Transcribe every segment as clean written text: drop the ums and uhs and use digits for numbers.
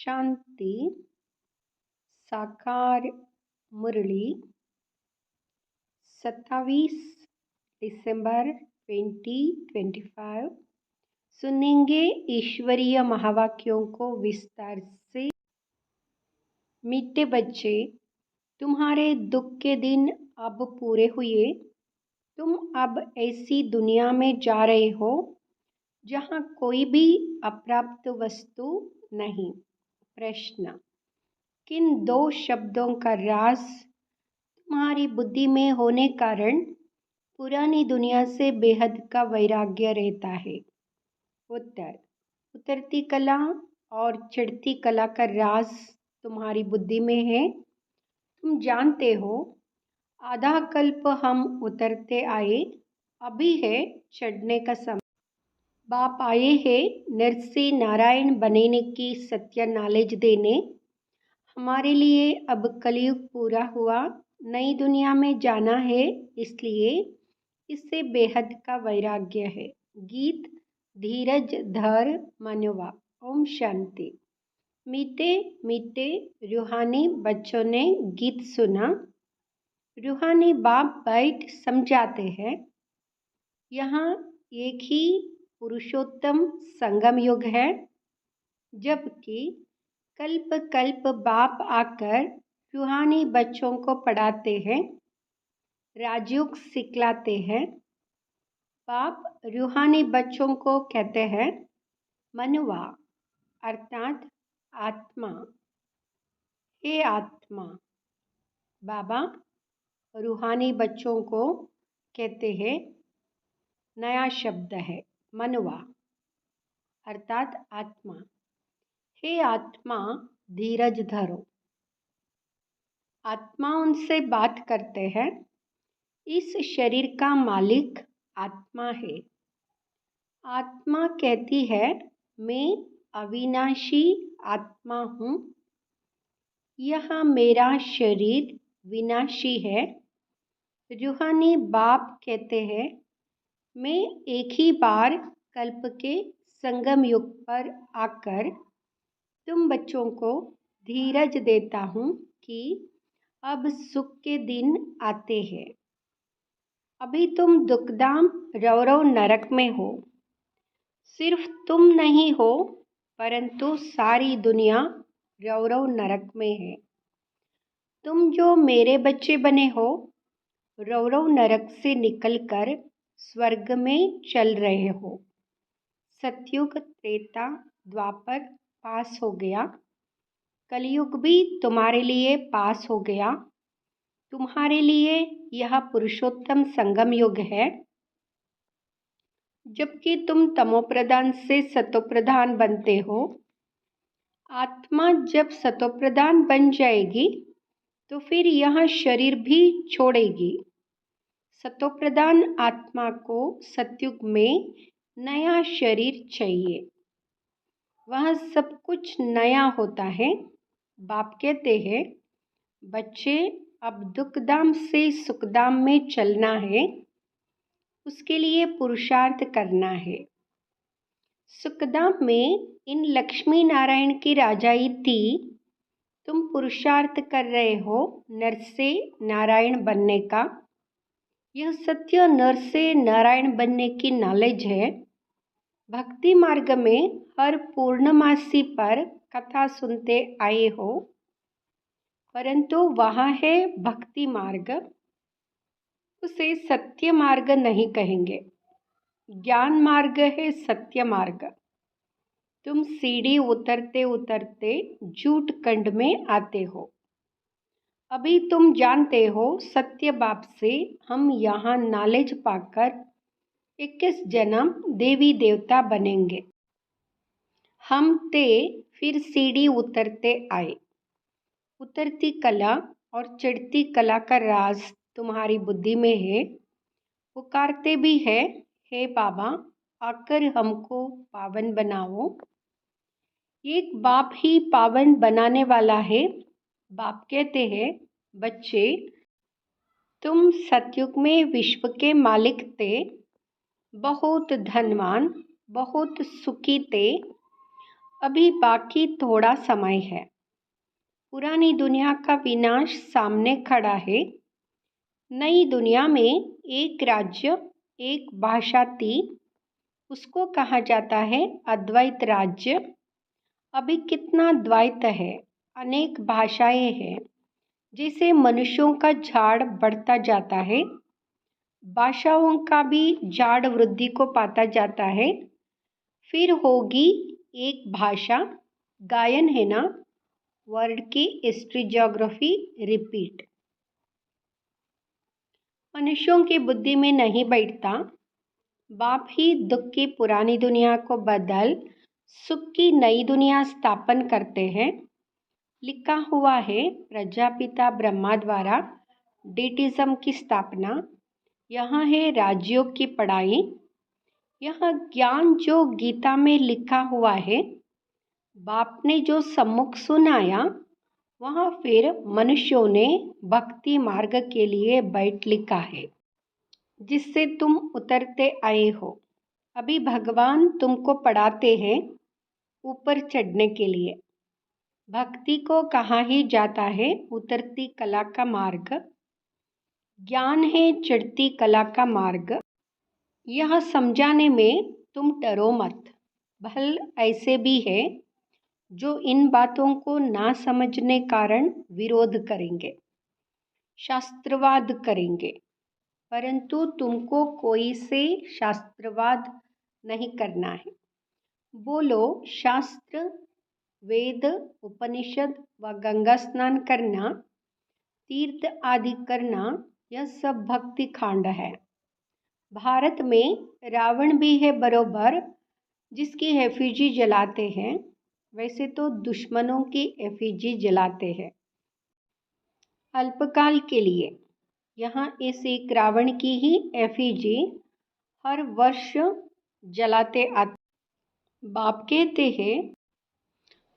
शांति साकार मुरली 27 दिसंबर 2025। सुनेंगे ईश्वरीय महावाक्यों को विस्तार से। मीठे बच्चे, तुम्हारे दुख के दिन अब पूरे हुए। तुम अब ऐसी दुनिया में जा रहे हो जहाँ कोई भी अप्राप्त वस्तु नहीं। प्रश्न: किन दो शब्दों का राज तुम्हारी बुद्धि में होने कारण पुरानी दुनिया से बेहद का वैराग्य रहता है? उत्तर: उतरती कला और चढ़ती कला का राज तुम्हारी बुद्धि में है। तुम जानते हो, आधा कल्प हम उतरते आए, अभी है चढ़ने का समय। बाप आए हैं नर से नारायण बनने की सत्य नॉलेज देने। हमारे लिए अब कलयुग पूरा हुआ, नई दुनिया में जाना है, इसलिए इससे बेहद का वैराग्य है। गीत: धीरज धर मनवा। ओम शांति। मीठे मीठे रूहानी बच्चों ने गीत सुना। रूहानी बाप बैठ समझाते हैं, यहाँ एक ही पुरुषोत्तम संगम युग है, जबकि कल्प कल्प बाप आकर रूहानी बच्चों को पढ़ाते हैं, राजयोग सिखलाते हैं। बाप रूहानी बच्चों को कहते हैं मनुवा, अर्थात आत्मा। हे आत्मा। बाबा रूहानी बच्चों को कहते हैं, नया शब्द है मनुवा, अर्थात आत्मा। हे आत्मा, धीरज धरो। आत्मा उनसे बात करते हैं, इस शरीर का मालिक आत्मा है। आत्मा कहती है, मैं अविनाशी आत्मा हूँ। यह मेरा शरीर विनाशी है। रूहानी बाप कहते हैं, मैं एक ही बार कल्प के संगम युग पर आकर तुम बच्चों को धीरज देता हूँ कि अब सुख के दिन आते हैं। अभी तुम दुखधाम रौरव नरक में हो। सिर्फ तुम नहीं हो, परंतु सारी दुनिया रौरव नरक में है। तुम जो मेरे बच्चे बने हो, रौरव नरक से निकलकर स्वर्ग में चल रहे हो। सतयुग त्रेता द्वापर पास हो गया, कलयुग भी तुम्हारे लिए पास हो गया। तुम्हारे लिए यह पुरुषोत्तम संगम युग है, जबकि तुम तमोप्रधान से सतोप्रधान बनते हो। आत्मा जब सतोप्रधान बन जाएगी तो फिर यह शरीर भी छोड़ेगी। सतोप्रधान आत्मा को सतयुग में नया शरीर चाहिए, वह सब कुछ नया होता है। बाप कहते हैं, बच्चे अब दुखधाम से सुखधाम में चलना है, उसके लिए पुरुषार्थ करना है। सुखधाम में इन लक्ष्मी नारायण की राजाई थी। तुम पुरुषार्थ कर रहे हो नर से नारायण बनने का। यह सत्य नर से नारायण बनने की नॉलेज है। भक्ति मार्ग में हर पूर्णमासी पर कथा सुनते आए हो, परंतु वहाँ है भक्ति मार्ग, उसे सत्य मार्ग नहीं कहेंगे। ज्ञान मार्ग है सत्य मार्ग। तुम सीढ़ी उतरते उतरते झूठ खंड में आते हो। अभी तुम जानते हो, सत्य बाप से हम यहाँ नॉलेज पाकर 21 जन्म देवी देवता बनेंगे। हम ते फिर सीढ़ी उतरते आए। उतरती कला और चढ़ती कला का राज तुम्हारी बुद्धि में है। पुकारते भी है, हे बाबा आकर हमको पावन बनाओ। एक बाप ही पावन बनाने वाला है। बाप कहते हैं, बच्चे तुम सतयुग में विश्व के मालिक थे, बहुत धनवान, बहुत सुखी थे। अभी बाकी थोड़ा समय है। पुरानी दुनिया का विनाश सामने खड़ा है। नई दुनिया में एक राज्य, एक भाषा थी। उसको कहा जाता है अद्वैत राज्य। अभी कितना द्वैत है, अनेक भाषाएं हैं। जैसे मनुष्यों का झाड़ बढ़ता जाता है, भाषाओं का भी झाड़ वृद्धि को पाता जाता है। फिर होगी एक भाषा। गायन है ना, वर्ड की हिस्ट्री ज्योग्राफी रिपीट। मनुष्यों की बुद्धि में नहीं बैठता। बाप ही दुख की पुरानी दुनिया को बदल सुख की नई दुनिया स्थापन करते हैं। लिखा हुआ है प्रजापिता ब्रह्मा द्वारा डेटिज्म की स्थापना। यहाँ है राज्यों की पढ़ाई। यह ज्ञान जो गीता में लिखा हुआ है, बाप ने जो सम्मुख सुनाया, वहाँ फिर मनुष्यों ने भक्ति मार्ग के लिए बैठ लिखा है, जिससे तुम उतरते आए हो। अभी भगवान तुमको पढ़ाते हैं ऊपर चढ़ने के लिए। भक्ति को कहा ही जाता है उतरती कला का मार्ग। ज्ञान है चढ़ती कला का मार्ग। यह समझाने में तुम डरो मत। भल ऐसे भी है जो इन बातों को ना समझने कारण विरोध करेंगे, शास्त्रवाद करेंगे, परंतु तुमको कोई से शास्त्रवाद नहीं करना है। बोलो शास्त्र, वेद, उपनिषद व गंगा स्नान करना, तीर्थ आदि करना, यह सब भक्ति कांड है। भारत में रावण भी है बरोबर, जिसकी एफिजी जलाते हैं। वैसे तो दुश्मनों की एफिजी जलाते हैं अल्पकाल के लिए। यहाँ इस एक रावण की ही एफिजी हर वर्ष जलाते आते। बाप कहते हैं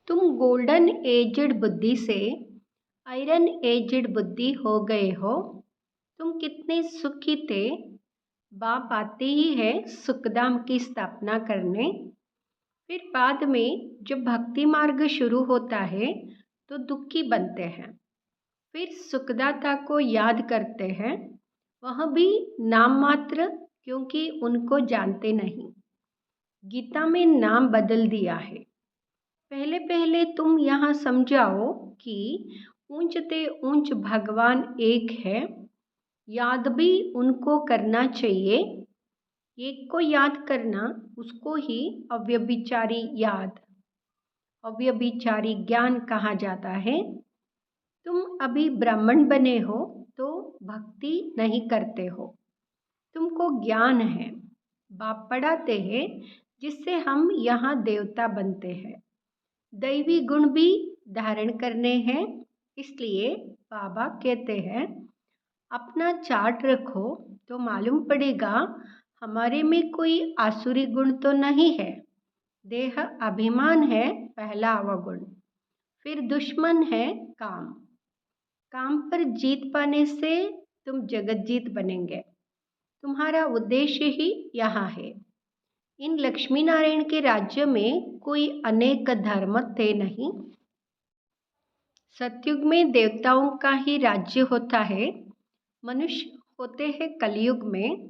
तुम गोल्डन एजड बुद्धि से आयरन एजड बुद्धि हो गए हो। तुम कितने सुखी थे। बाप आते ही है सुखधाम की स्थापना करने। फिर बाद में जब भक्ति मार्ग शुरू होता है तो दुखी बनते हैं, फिर सुखदाता को याद करते हैं। वह भी नाम मात्र, क्योंकि उनको जानते नहीं। गीता में नाम बदल दिया है। पहले पहले तुम यहाँ समझाओ कि ऊंचते ऊंच भगवान एक है। याद भी उनको करना चाहिए। एक को याद करना, उसको ही अव्यभिचारी याद, अव्यभिचारी ज्ञान कहा जाता है। तुम अभी ब्राह्मण बने हो तो भक्ति नहीं करते हो, तुमको ज्ञान है। बाप पढ़ाते हैं जिससे हम यहाँ देवता बनते हैं। दैवी गुण भी धारण करने हैं। इसलिए बाबा कहते हैं अपना चार्ट रखो तो मालूम पड़ेगा हमारे में कोई आसुरी गुण तो नहीं है। देह अभिमान है पहला अवगुण। फिर दुश्मन है काम। काम पर जीत पाने से तुम जगत जीत बनेंगे। तुम्हारा उद्देश्य ही यहाँ है। इन लक्ष्मी नारायण के राज्य में कोई अनेक धर्म थे नहीं। सतयुग में देवताओं का ही राज्य होता है। मनुष्य होते हैं कलयुग में।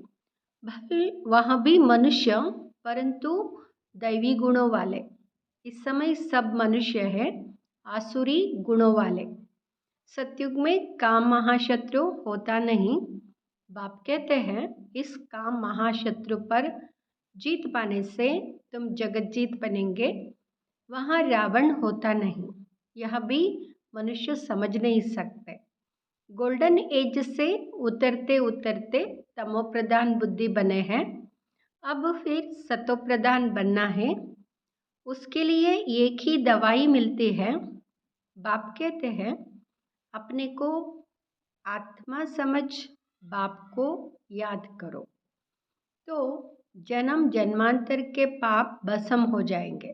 भले वहाँ भी मनुष्य, परंतु दैवी गुणों वाले। इस समय सब मनुष्य है आसुरी गुणों वाले। सतयुग में काम महाशत्रु होता नहीं। बाप कहते हैं इस काम महाशत्रु पर जीत पाने से तुम जगत जीत बनेंगे। वहाँ रावण होता नहीं। यह भी मनुष्य समझ नहीं सकते। गोल्डन एज से उतरते उतरते तमो प्रधान बुद्धि बने हैं। अब फिर सतो प्रधान बनना है। उसके लिए एक ही दवाई मिलती है। बाप कहते हैं अपने को आत्मा समझ बाप को याद करो तो जन्म जन्मांतर के पाप भस्म हो जाएंगे।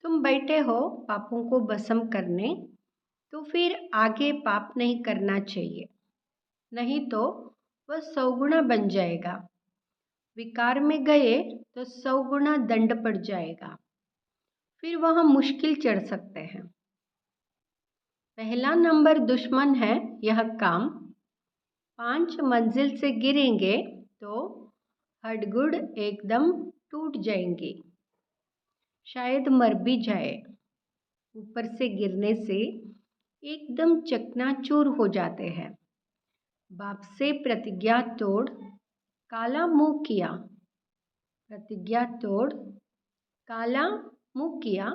तुम बैठे हो पापों को भस्म करने, तो फिर आगे पाप नहीं करना चाहिए, नहीं तो वह 100 गुना बन जाएगा। विकार में गए तो 100 गुना दंड पड़ जाएगा। फिर वह मुश्किल चढ़ सकते हैं। पहला नंबर दुश्मन है यह काम। 5 मंजिल से गिरेंगे तो हडगुड एकदम टूट जाएंगी। शायद मर भी जाए। ऊपर से गिरने से एकदम चकनाचूर हो जाते हैं। बाप से प्रतिज्ञा तोड़ काला मुंह किया। प्रतिज्ञा तोड़ काला मुंह किया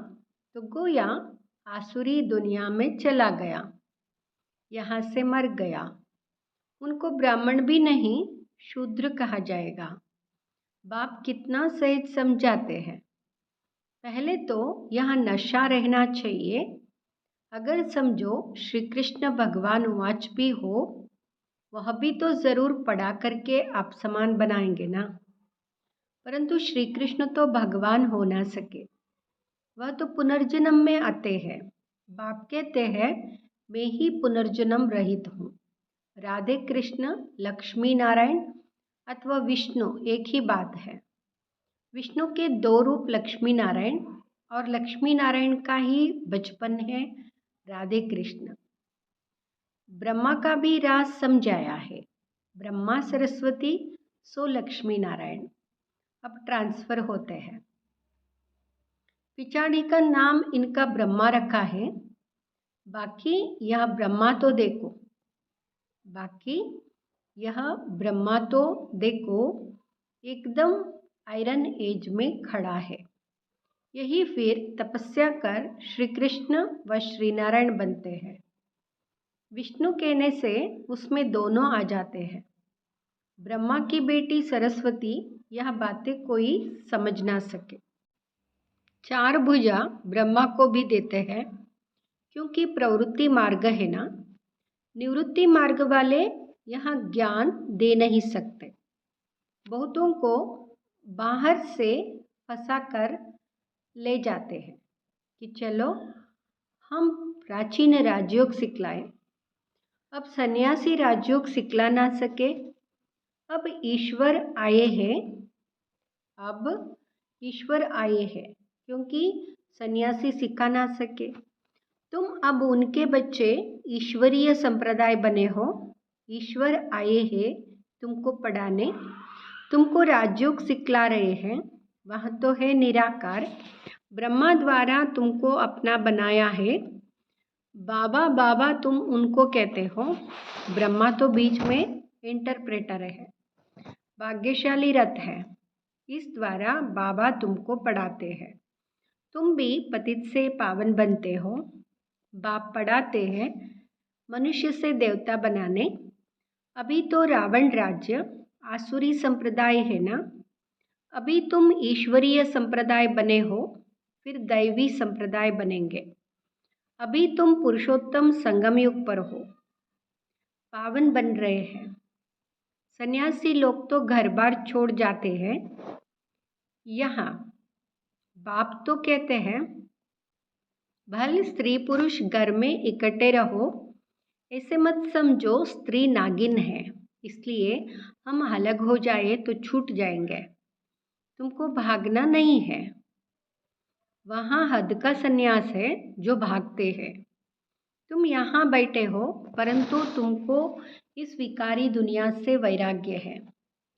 तो गोया आसुरी दुनिया में चला गया, यहाँ से मर गया। उनको ब्राह्मण भी नहीं शूद्र कहा जाएगा। बाप कितना सहज समझाते हैं। पहले तो यहाँ नशा रहना चाहिए। अगर समझो श्री कृष्ण भगवान वाच भी हो, वह भी तो ज़रूर पढ़ा करके आप समान बनाएंगे ना। परंतु श्री कृष्ण तो भगवान हो ना सके, वह तो पुनर्जन्म में आते हैं। बाप कहते हैं मैं ही पुनर्जन्म रहित हूँ। राधे कृष्ण, लक्ष्मी नारायण अथवा विष्णु एक ही बात है। विष्णु के 2 रूप लक्ष्मी नारायण और लक्ष्मी नारायण का ही बचपन है राधे कृष्ण। ब्रह्मा का भी राज समझाया है। ब्रह्मा सरस्वती सो लक्ष्मी नारायण अब ट्रांसफर होते हैं। पिछाड़ी का नाम इनका ब्रह्मा रखा है। बाकी यह ब्रह्मा तो देखो, बाकी यह ब्रह्मा तो देखो एकदम आयरन एज में खड़ा है। यही फिर तपस्या कर श्री कृष्ण व श्री नारायण बनते हैं। विष्णु कहने से उसमें दोनों आ जाते हैं। ब्रह्मा की बेटी सरस्वती यह बातें कोई समझ ना सके। 4 भुजा ब्रह्मा को भी देते हैं, क्योंकि प्रवृत्ति मार्ग है ना। निवृत्ति मार्ग वाले यहाँ ज्ञान दे नहीं सकते। बहुतों को बाहर से फंसा कर ले जाते हैं कि चलो हम प्राचीन राजयोग सिखलाएं। अब सन्यासी राजयोग सिखला ना सके। अब ईश्वर आए हैं, अब ईश्वर आए हैं, क्योंकि सन्यासी सिखा ना सके। तुम अब उनके बच्चे ईश्वरीय संप्रदाय बने हो। ईश्वर आए हैं तुमको पढ़ाने, तुमको राजयोग सिखला रहे हैं। वह तो है निराकार। ब्रह्मा द्वारा तुमको अपना बनाया है। बाबा बाबा तुम उनको कहते हो। ब्रह्मा तो बीच में इंटरप्रेटर है, भाग्यशाली रथ है। इस द्वारा बाबा तुमको पढ़ाते हैं। तुम भी पतित से पावन बनते हो। बाप पढ़ाते हैं मनुष्य से देवता बनाने। अभी तो रावण राज्य आसुरी संप्रदाय है ना। अभी तुम ईश्वरीय संप्रदाय बने हो, फिर दैवी संप्रदाय बनेंगे। अभी तुम पुरुषोत्तम संगम युग पर हो, पावन बन रहे हैं। सन्यासी लोग तो घर बार छोड़ जाते हैं। यहाँ बाप तो कहते हैं भले स्त्री पुरुष घर में इकट्ठे रहो, ऐसे मत समझो स्त्री नागिन है इसलिए हम अलग हो जाए तो छूट जाएंगे। तुमको भागना नहीं है। वहाँ हद का सन्यास है जो भागते हैं। तुम यहाँ बैठे हो, परंतु तुमको इस विकारी दुनिया से वैराग्य है।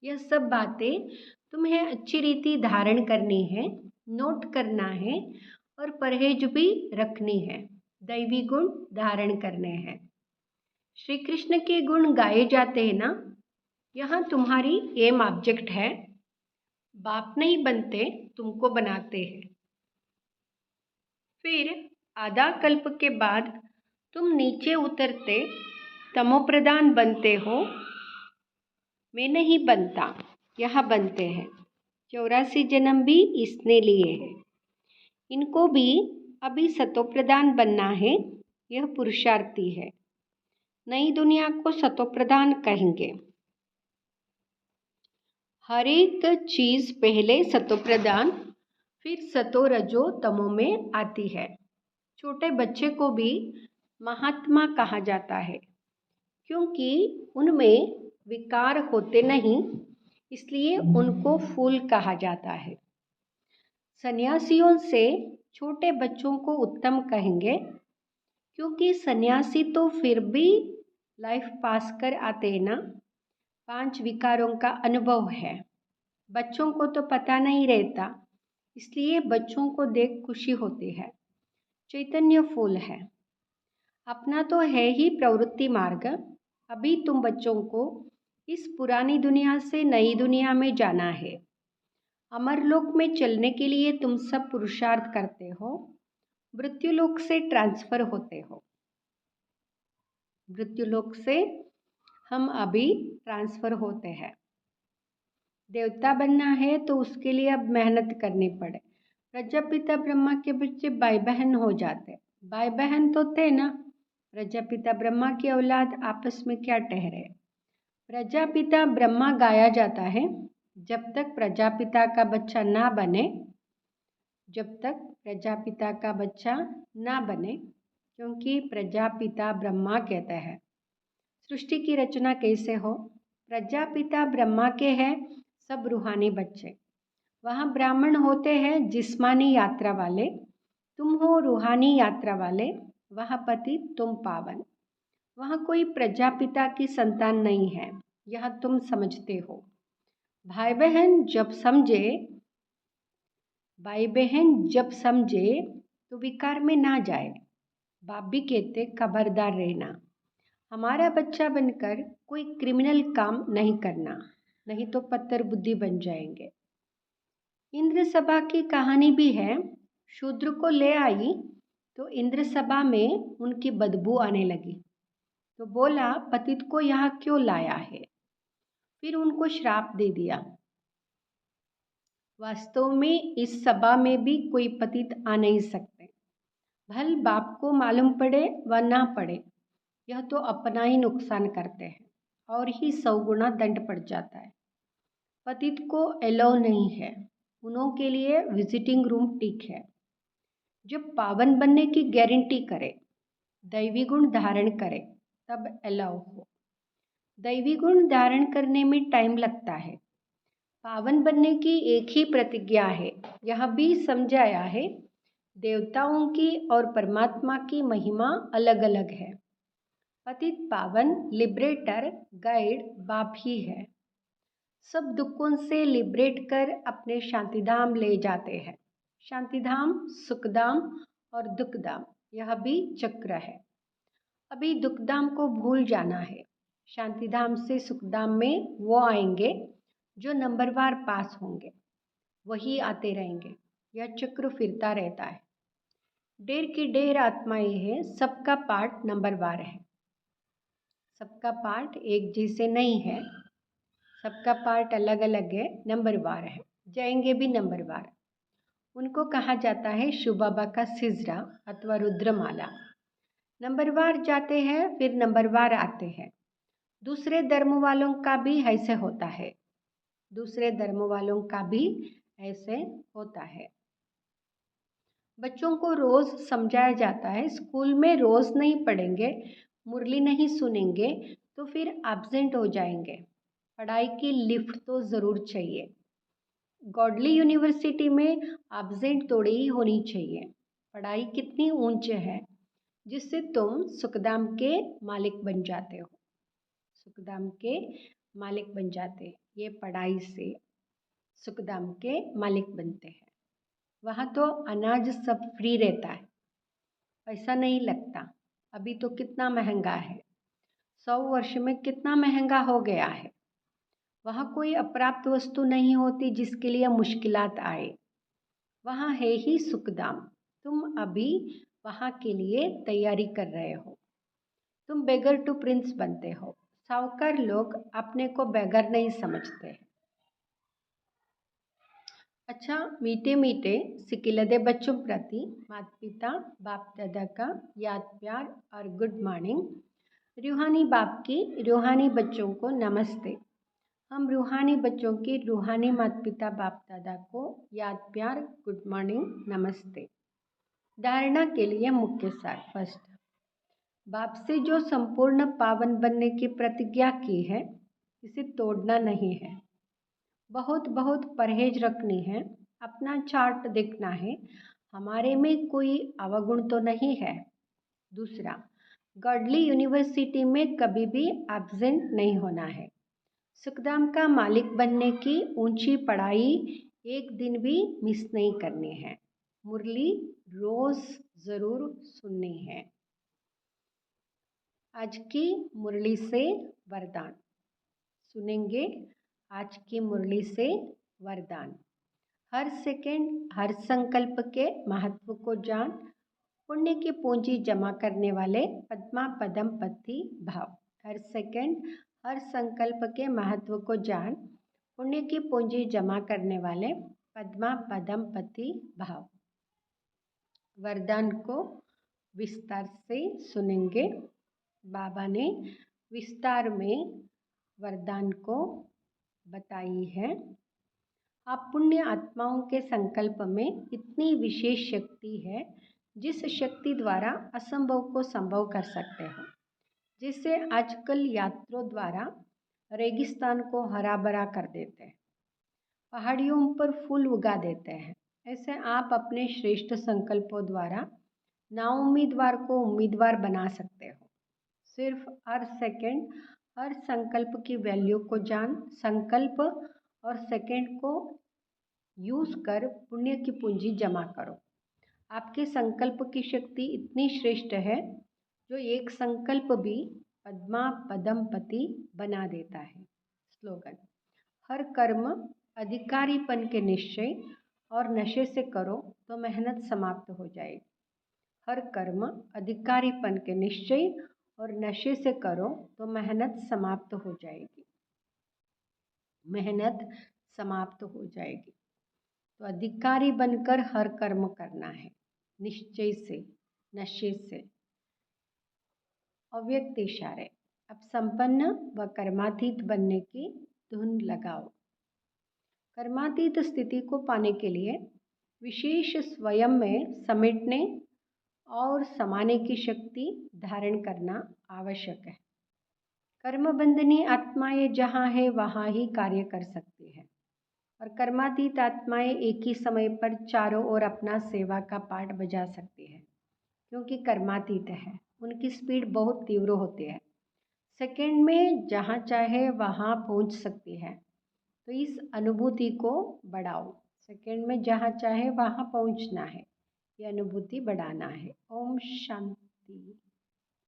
यह सब बातें तुम्हें अच्छी रीति धारण करनी है, नोट करना है और परहेज भी रखनी है। दैवी गुण धारण करने हैं। श्री कृष्ण के गुण गाए जाते हैं ना। यहाँ तुम्हारी एम ऑब्जेक्ट है। बाप नहीं बनते, तुमको बनाते हैं। फिर आधा कल्प के बाद तुम नीचे उतरते तमोप्रधान बनते हो। मैं नहीं बनता, यहाँ बनते हैं। 84 जन्म भी इसने लिए हैं। इनको भी अभी सतोप्रधान बनना है। यह पुरुषार्थी है। नई दुनिया को सतोप्रधान कहेंगे। हर एक चीज़ पहले सतोप्रधान फिर सतो रजो तमो में आती है। छोटे बच्चे को भी महात्मा कहा जाता है, क्योंकि उनमें विकार होते नहीं, इसलिए उनको फूल कहा जाता है। सन्यासियों से छोटे बच्चों को उत्तम कहेंगे, क्योंकि सन्यासी तो फिर भी लाइफ पास कर आते हैं ना। 5 विकारों का अनुभव है, बच्चों को तो पता नहीं रहता, इसलिए बच्चों को देख खुशी होती है। चैतन्य फूल है, अपना तो है ही प्रवृत्ति मार्ग। अभी तुम बच्चों को इस पुरानी दुनिया से नई दुनिया में जाना है। अमरलोक में चलने के लिए तुम सब पुरुषार्थ करते हो, मृत्युलोक से ट्रांसफर होते हो। मृत्युलोक से हम अभी ट्रांसफर होते हैं। देवता बनना है तो उसके लिए अब मेहनत करनी पड़े। प्रजापिता ब्रह्मा के बच्चे भाई बहन हो जाते, भाई बहन तो थे ना। प्रजापिता ब्रह्मा की औलाद आपस में क्या ठहरे। प्रजापिता ब्रह्मा गाया जाता है जब तक प्रजापिता का बच्चा ना बने, जब तक प्रजापिता का बच्चा ना बने, क्योंकि प्रजापिता ब्रह्मा कहते हैं सृष्टि की रचना कैसे हो। प्रजापिता ब्रह्मा के हैं सब रूहानी बच्चे, वहाँ ब्राह्मण होते हैं जिस्मानी यात्रा वाले, तुम हो रूहानी यात्रा वाले, वहाँ पति तुम पावन। वहाँ कोई प्रजापिता की संतान नहीं है, यह तुम समझते हो। भाई बहन जब समझे तो विकार में ना जाए। बाप भी कहते खबरदार रहना, हमारा बच्चा बनकर कोई क्रिमिनल काम नहीं करना, नहीं तो पत्थर बुद्धि बन जाएंगे। इंद्र सभा की कहानी भी है। शूद्र को ले आई तो इंद्र सभा में उनकी बदबू आने लगी, तो बोला पतित को यहाँ क्यों लाया है। फिर उनको श्राप दे दिया। वास्तव में इस सभा में भी कोई पतित आ नहीं सकते, भल बाप को मालूम पड़े व ना पड़े, यह तो अपना ही नुकसान करते हैं और ही 100 गुना दंड पड़ जाता है। पतित को एलाउ नहीं है, उन्हों के लिए विजिटिंग रूम ठीक है। जब पावन बनने की गारंटी करे, दैवी गुण धारण करे, तब एलाउ हो। दैवी गुण धारण करने में टाइम लगता है। पावन बनने की एक ही प्रतिज्ञा है, यह भी समझाया है। देवताओं की और परमात्मा की महिमा अलग अलग है। पतित पावन लिबरेटर गाइड बाप ही है, सब दुखों से लिबरेट कर अपने शांतिधाम ले जाते हैं। शांतिधाम, सुखधाम और दुखधाम, यह भी चक्र है। अभी दुखधाम को भूल जाना है। शांतिधाम से सुखधाम में वो आएंगे जो नंबरवार पास होंगे, वही आते रहेंगे। यह चक्र फिरता रहता है। ढेर की ढेर आत्माएं हैं, सबका पार्ट नंबरवार है। सबका पार्ट एक जैसे नहीं है, सबका पार्ट अलग अलग है, नंबरवार है, जाएंगे भी नंबरवार। उनको कहा जाता है शिव बाबा का सिजरा अथवा रुद्रमाला। नंबरवार जाते हैं फिर नंबरवार आते हैं। दूसरे धर्म वालों का भी ऐसे होता है, दूसरे धर्म वालों का भी ऐसे होता है। बच्चों को रोज़ समझाया जाता है, स्कूल में रोज़ नहीं पढ़ेंगे, मुरली नहीं सुनेंगे तो फिर एब्सेंट हो जाएंगे। पढ़ाई की लिफ्ट तो ज़रूर चाहिए। गॉडली यूनिवर्सिटी में एब्सेंट थोड़ी ही होनी चाहिए। पढ़ाई कितनी ऊंचे है जिससे तुम सुखधाम के मालिक बन जाते हो। सुखधाम के मालिक बन जाते हैं, ये पढ़ाई से सुखधाम के मालिक बनते हैं। वहाँ तो अनाज सब फ्री रहता है, पैसा नहीं लगता। अभी तो कितना महंगा है, 100 वर्ष में कितना महंगा हो गया है। वहाँ कोई अप्राप्त वस्तु नहीं होती जिसके लिए मुश्किलात आए। वहाँ है ही सुखधाम। तुम अभी वहाँ के लिए तैयारी कर रहे हो। तुम बेगर टू प्रिंस बनते हो। साहूकार लोग अपने को बेगर नहीं समझते। अच्छा, मीठे मीठे सिकिलदे बच्चों प्रति माता पिता बाप दादा का याद प्यार और गुड मॉर्निंग। रूहानी बाप की रूहानी बच्चों को नमस्ते। हम रूहानी बच्चों की रूहानी माता पिता बाप दादा को याद प्यार गुड मॉर्निंग नमस्ते। धारणा के लिए मुख्य सार। फर्स्ट, बाप से जो संपूर्ण पावन बनने की प्रतिज्ञा की है, इसे तोड़ना नहीं है। बहुत बहुत परहेज रखनी है, अपना चार्ट देखना है, हमारे में कोई अवगुण तो नहीं है। दूसरा, गॉडली यूनिवर्सिटी में कभी भी एब्सेंट नहीं होना है। सुखधाम का मालिक बनने की ऊंची पढ़ाई एक दिन भी मिस नहीं करनी है। मुरली रोज ज़रूर सुननी है। आज की मुरली से वरदान सुनेंगे। आज की मुरली से वरदान। हर सेकंड हर संकल्प के महत्व को जान, पुण्य की पूंजी जमा करने वाले पद्मा पदम पति भाव। हर सेकंड हर संकल्प के महत्व को जान, पुण्य की पूंजी जमा करने वाले पद्मा पदम पति भाव। वरदान को विस्तार से सुनेंगे। बाबा ने विस्तार में वरदान को बताई है। आप पुण्य आत्माओं के संकल्प में इतनी विशेष शक्ति है जिस शक्ति द्वारा असंभव को संभव कर सकते हो। जिससे आजकल यात्रियों द्वारा रेगिस्तान को हरा भरा कर देते हैं, पहाड़ियों पर फूल उगा देते हैं। ऐसे आप अपने श्रेष्ठ संकल्पों द्वारा नाउम्मीदवार को उम्मीदवार बना सकते हो। सिर्फ हर सेकंड हर संकल्प की वैल्यू को जान, संकल्प और सेकंड को यूज़ कर पुण्य की पूंजी जमा करो। आपके संकल्प की शक्ति इतनी श्रेष्ठ है जो एक संकल्प भी पद्मा पदमपति बना देता है। स्लोगन: हर कर्म अधिकारीपन के निश्चय और नशे से करो तो मेहनत समाप्त हो जाएगी। हर कर्म अधिकारीपन के निश्चय और नशे से करो तो मेहनत समाप्त हो जाएगी। मेहनत समाप्त हो जाएगी। तो अधिकारी बनकर हर कर्म करना है, निश्चय से, नशे से। अव्यक्त इशारे: अब संपन्न व कर्मातीत बनने की धुन लगाओ। कर्मातीत स्थिति को पाने के लिए विशेष स्वयं में समेटने और समाने की शक्ति धारण करना आवश्यक है। कर्मबंधनी आत्माएं जहाँ है वहाँ ही कार्य कर सकती है और कर्मातीत आत्माएं एक ही समय पर चारों ओर अपना सेवा का पाठ बजा सकती है, क्योंकि कर्मातीत है। उनकी स्पीड बहुत तीव्र होती है, सेकंड में जहाँ चाहे वहाँ पहुँच सकती है। तो इस अनुभूति को बढ़ाओ। सेकंड में जहाँ चाहे वहाँ पहुँचना है, ये अनुभूति बढ़ाना है। ओम शांति।